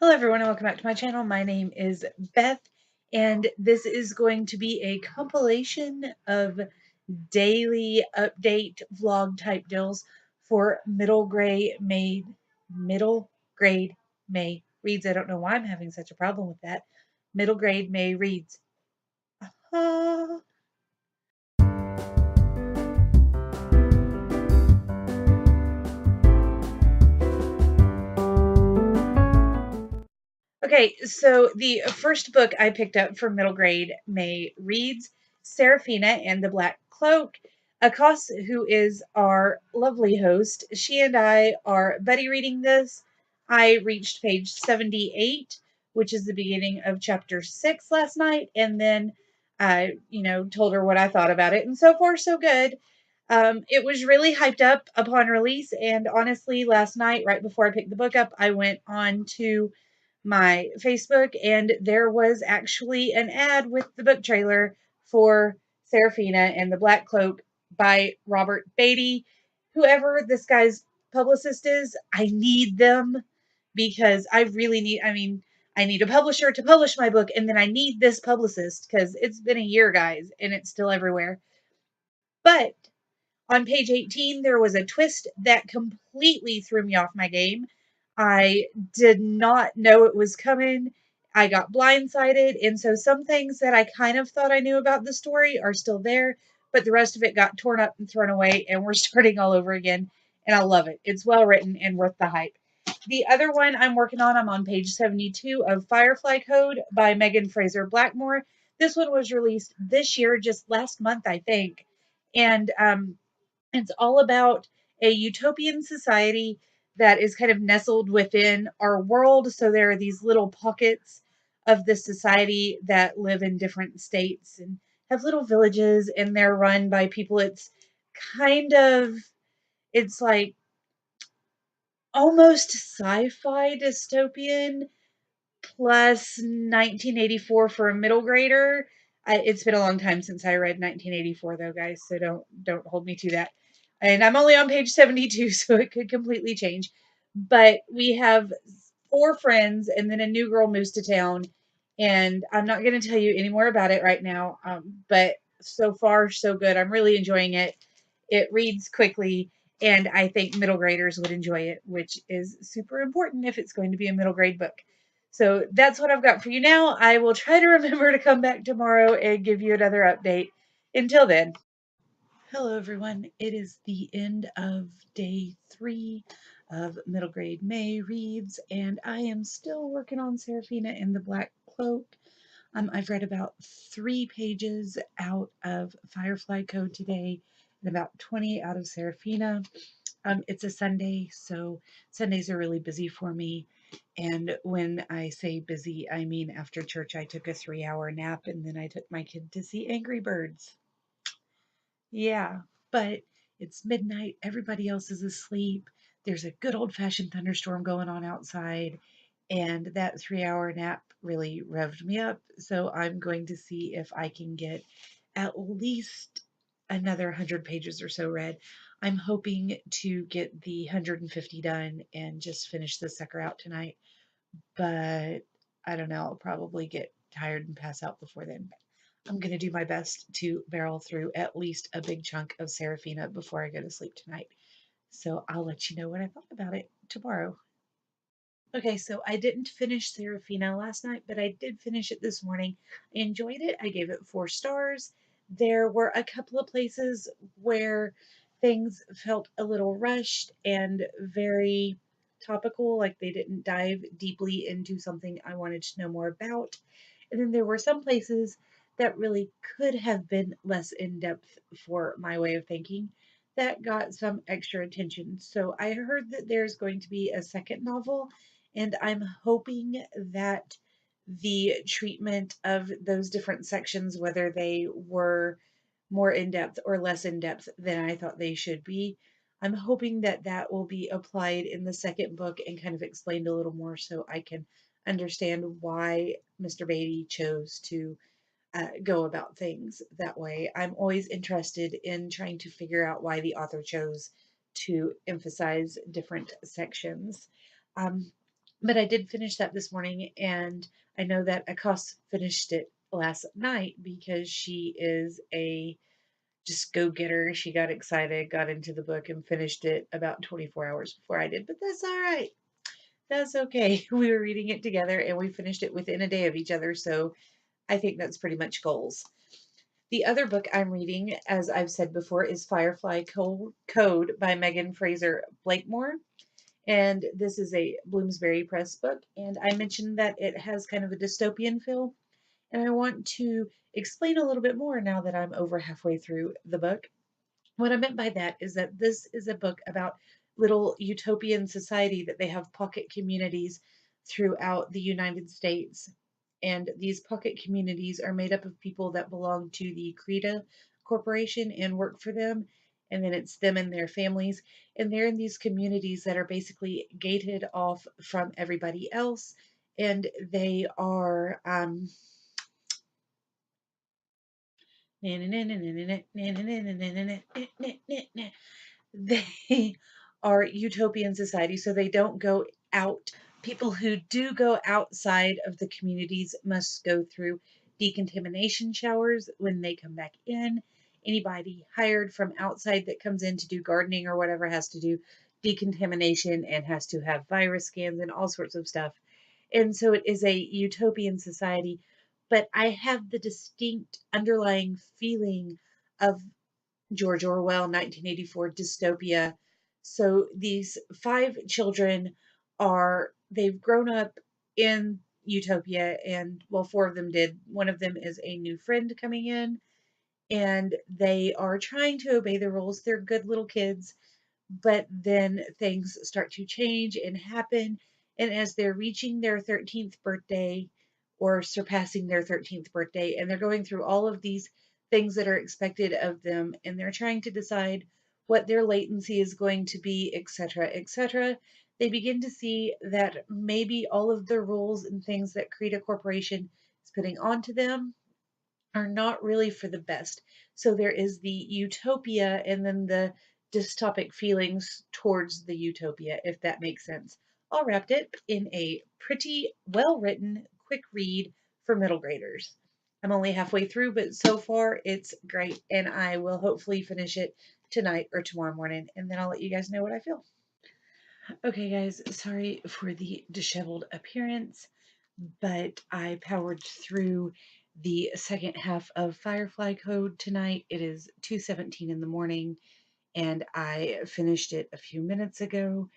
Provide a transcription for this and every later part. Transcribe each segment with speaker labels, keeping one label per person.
Speaker 1: Hello everyone and welcome back to my channel. My name is Beth and this is going to be a compilation of daily update vlog type deals for middle grade May reads. I don't know why I'm having such a problem with that. Middle grade May reads. Ah. Okay, so the first book I picked up for middle grade May reads Seraphina and the Black Cloak. Akos, who is our lovely host, she and I are buddy reading this. I reached page 78, which is the beginning of chapter 6 last night, and then I, told her what I thought about it, and so far so good. It was really hyped up upon release, and honestly, last night, right before I picked the book up, I went on to my Facebook, and there was actually an ad with the book trailer for Seraphina and the Black Cloak by Robert Beatty. Whoever this guy's publicist is, I need them because I really need, I need a publisher to publish my book, and then I need this publicist because it's been a year, guys, and it's still everywhere. But on page 18, there was a twist that completely threw me off my game. I did not know it was coming. I got blindsided. And so some things that I kind of thought I knew about the story are still there, but the rest of it got torn up and thrown away, and we're starting all over again. And I love it. It's well written and worth the hype. The other one I'm working on, I'm on page 72 of Firefly Code by Megan Fraser Blackmore. This one was released this year, just last month, I think. And it's all about a utopian society that is kind of nestled within our world. So there are these little pockets of this society that live in different states and have little villages, and they're run by people. It's kind of, it's like almost sci-fi dystopian plus 1984 for a middle grader. It's been a long time since I read 1984 though, guys, so don't hold me to that. And I'm only on page 72, so it could completely change. But we have 4 friends, and then a new girl moves to town, and I'm not going to tell you any more about it right now. But so far, so good. I'm really enjoying it. It reads quickly, and I think middle graders would enjoy it, which is super important if it's going to be a middle grade book. So that's what I've got for you now. I will try to remember to come back tomorrow and give you another update. Until then. Hello, everyone. It is the end of day 3 of middle grade May reads, and I am still working on Seraphina and the Black Cloak. I've read about 3 pages out of Firefly Code today and about 20 out of Seraphina. It's a Sunday, so Sundays are really busy for me. And when I say busy, I mean after church I took a 3-hour nap, and then I took my kid to see Angry Birds. Yeah, but it's midnight, everybody else is asleep. There's a good old-fashioned thunderstorm going on outside, and that 3-hour nap really revved me up. So I'm going to see if I can get at least another 100 pages or so read. I'm hoping to get the 150 done and just finish this sucker out tonight, but I don't know, I'll probably get tired and pass out before then. I'm going to do my best to barrel through at least a big chunk of Seraphina before I go to sleep tonight. So I'll let you know what I thought about it tomorrow. Okay, so I didn't finish Seraphina last night, but I did finish it this morning. I enjoyed it. I gave it 4 stars. There were a couple of places where things felt a little rushed and very topical, like they didn't dive deeply into something I wanted to know more about. And then there were some places that really could have been less in depth for my way of thinking that got some extra attention. So I heard that there's going to be a second novel, and I'm hoping that the treatment of those different sections, whether they were more in depth or less in depth than I thought they should be, I'm hoping that that will be applied in the second book and kind of explained a little more so I can understand why Mr. Beatty chose to go about things that way. I'm always interested in trying to figure out why the author chose to emphasize different sections. Um, But I did finish that this morning, and I know that Akos finished it last night because she is a just go getter. She got excited, got into the book, and finished it about 24 hours before I did. But that's all right. That's okay. We were reading it together and we finished it within a day of each other. So I think that's pretty much goals. The other book I'm reading, as I've said before, is Firefly Code by Megan Fraser Blakemore. And this is a Bloomsbury Press book. And I mentioned that it has kind of a dystopian feel. And I want to explain a little bit more now that I'm over halfway through the book. What I meant by that is that this is a book about little utopian society that they have pocket communities throughout the United States. And these pocket communities are made up of people that belong to the Creta Corporation and work for them. And then it's them and their families. And they're in these communities that are basically gated off from everybody else. And they are they are utopian society, so they don't go out. People who do go outside of the communities must go through decontamination showers when they come back in. Anybody hired from outside that comes in to do gardening or whatever has to do decontamination and has to have virus scans and all sorts of stuff. And so it is a utopian society, but I have the distinct underlying feeling of George Orwell 1984 dystopia. So these five children they've grown up in utopia, and well, four of them did. One of them is a new friend coming in, and they are trying to obey the rules. They're good little kids, but then things start to change and happen. And as they're reaching their 13th birthday or surpassing their 13th birthday, and they're going through all of these things that are expected of them, and they're trying to decide what their latency is going to be, etc., etc., they begin to see that maybe all of the rules and things that Creta Corporation is putting onto them are not really for the best. So there is the utopia and then the dystopic feelings towards the utopia, if that makes sense. All wrapped it in a pretty well written, quick read for middle graders. I'm only halfway through, but so far it's great, and I will hopefully finish it tonight or tomorrow morning, and then I'll let you guys know what I feel. Okay, guys, sorry for the disheveled appearance, but I powered through the second half of Firefly Code tonight. It is 2:17 in the morning, and I finished it a few minutes ago.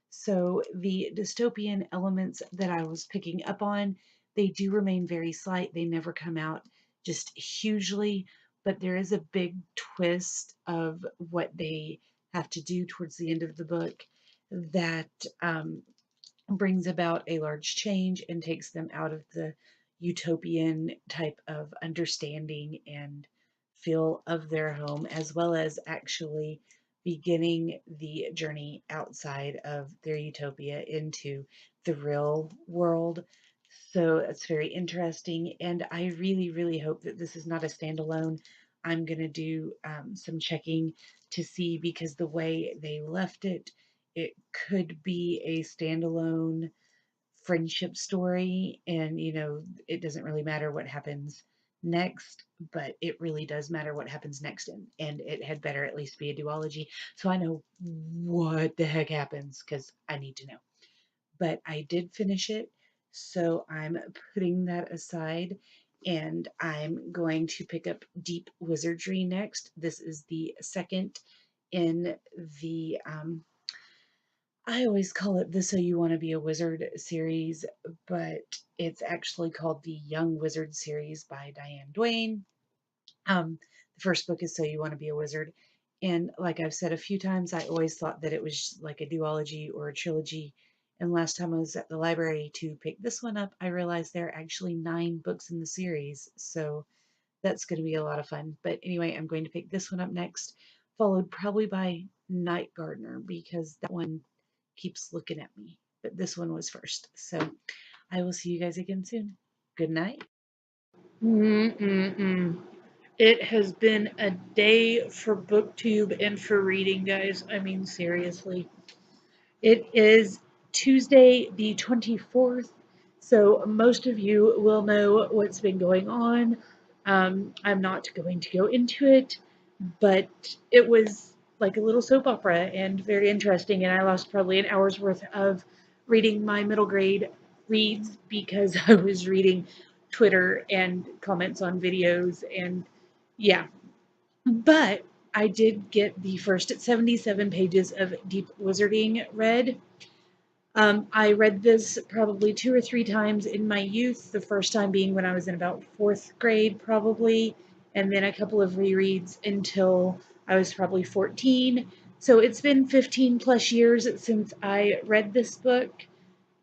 Speaker 1: So the dystopian elements that I was picking up on, they do remain very slight. They never come out just hugely, but there is a big twist of what they have to do towards the end of the book that brings about a large change and takes them out of the utopian type of understanding and feel of their home, as well as actually beginning the journey outside of their utopia into the real world. So it's very interesting, and I really, really hope that this is not a standalone. I'm going to do some checking to see, because the way they left it, it could be a standalone friendship story, and it doesn't really matter what happens next, but it really does matter what happens next, and it had better at least be a duology so I know what the heck happens, because I need to know. But I did finish it, so I'm putting that aside, and I'm going to pick up Deep Wizardry next. This is the second in the I always call it the So You Want to Be a Wizard series, but it's actually called the Young Wizard series by Diane Duane. The first book is So You Want to Be a Wizard. And like I've said a few times, I always thought that it was like a duology or a trilogy. And last time I was at the library to pick this one up, I realized there are actually 9 books in the series. So that's going to be a lot of fun. But anyway, I'm going to pick this one up next, followed probably by Night Gardener, because that one keeps looking at me. But this one was first. So I will see you guys again soon. Good night. It has been a day for BookTube and for reading, guys. I mean, seriously. It is Tuesday the 24th, so most of you will know what's been going on. I'm not going to go into it, but it was like a little soap opera and very interesting, and I lost probably an hour's worth of reading my middle grade reads because I was reading Twitter and comments on videos, and yeah. But I did get the first 77 pages of Deep Wizarding read. I read this probably 2 or 3 times in my youth, the first time being when I was in about fourth grade, probably, and then a couple of rereads until I was probably 14. So it's been 15 plus years since I read this book,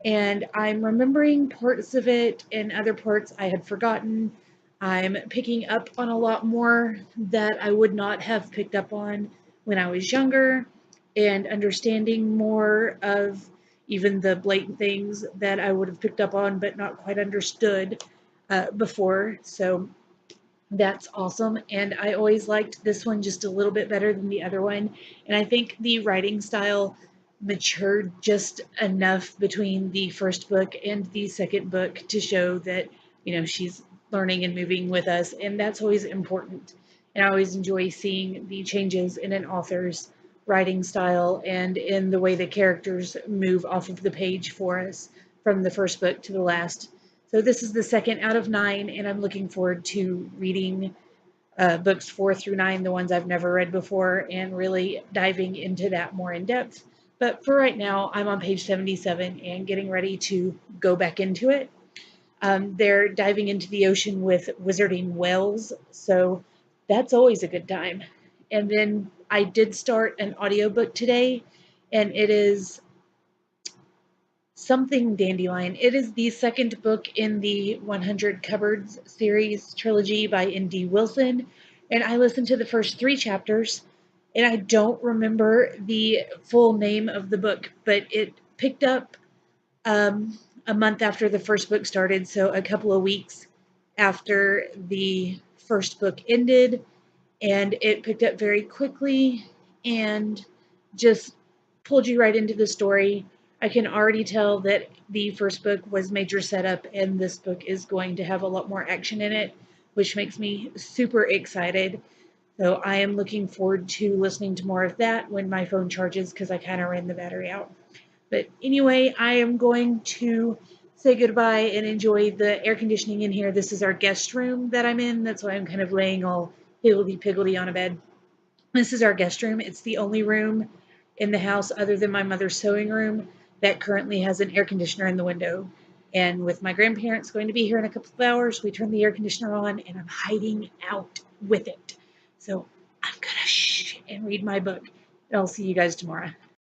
Speaker 1: and I'm remembering parts of it and other parts I had forgotten. I'm picking up on a lot more that I would not have picked up on when I was younger, and understanding more of even the blatant things that I would have picked up on but not quite understood before. So that's awesome. And I always liked this one just a little bit better than the other one. And I think the writing style matured just enough between the first book and the second book to show that, she's learning and moving with us. And that's always important. And I always enjoy seeing the changes in an author's writing style and in the way the characters move off of the page for us from the first book to the last. So this is the second out of 9, and I'm looking forward to reading books 4 through 9, the ones I've never read before, and really diving into that more in depth. But for right now, I'm on page 77 and getting ready to go back into it. They're diving into the ocean with wizarding whales, so that's always a good time. And then I did start an audiobook today, and it is Something Dandelion. It is the second book in the 100 Cupboards series trilogy by N.D. Wilson, and I listened to the first 3 chapters, and I don't remember the full name of the book, but it picked up a month after the first book started, so a couple of weeks after the first book ended, and it picked up very quickly and just pulled you right into the story. I can already tell that the first book was major setup, and this book is going to have a lot more action in it, which makes me super excited. So I am looking forward to listening to more of that when my phone charges, because I kind of ran the battery out. But anyway, I am going to say goodbye and enjoy the air conditioning in here. This is our guest room that I'm in. That's why I'm kind of laying all higgledy-piggledy on a bed. This is our guest room. It's the only room in the house other than my mother's sewing room that currently has an air conditioner in the window. And with my grandparents going to be here in a couple of hours, we turn the air conditioner on, and I'm hiding out with it. So I'm going to shh and read my book. And I'll see you guys tomorrow.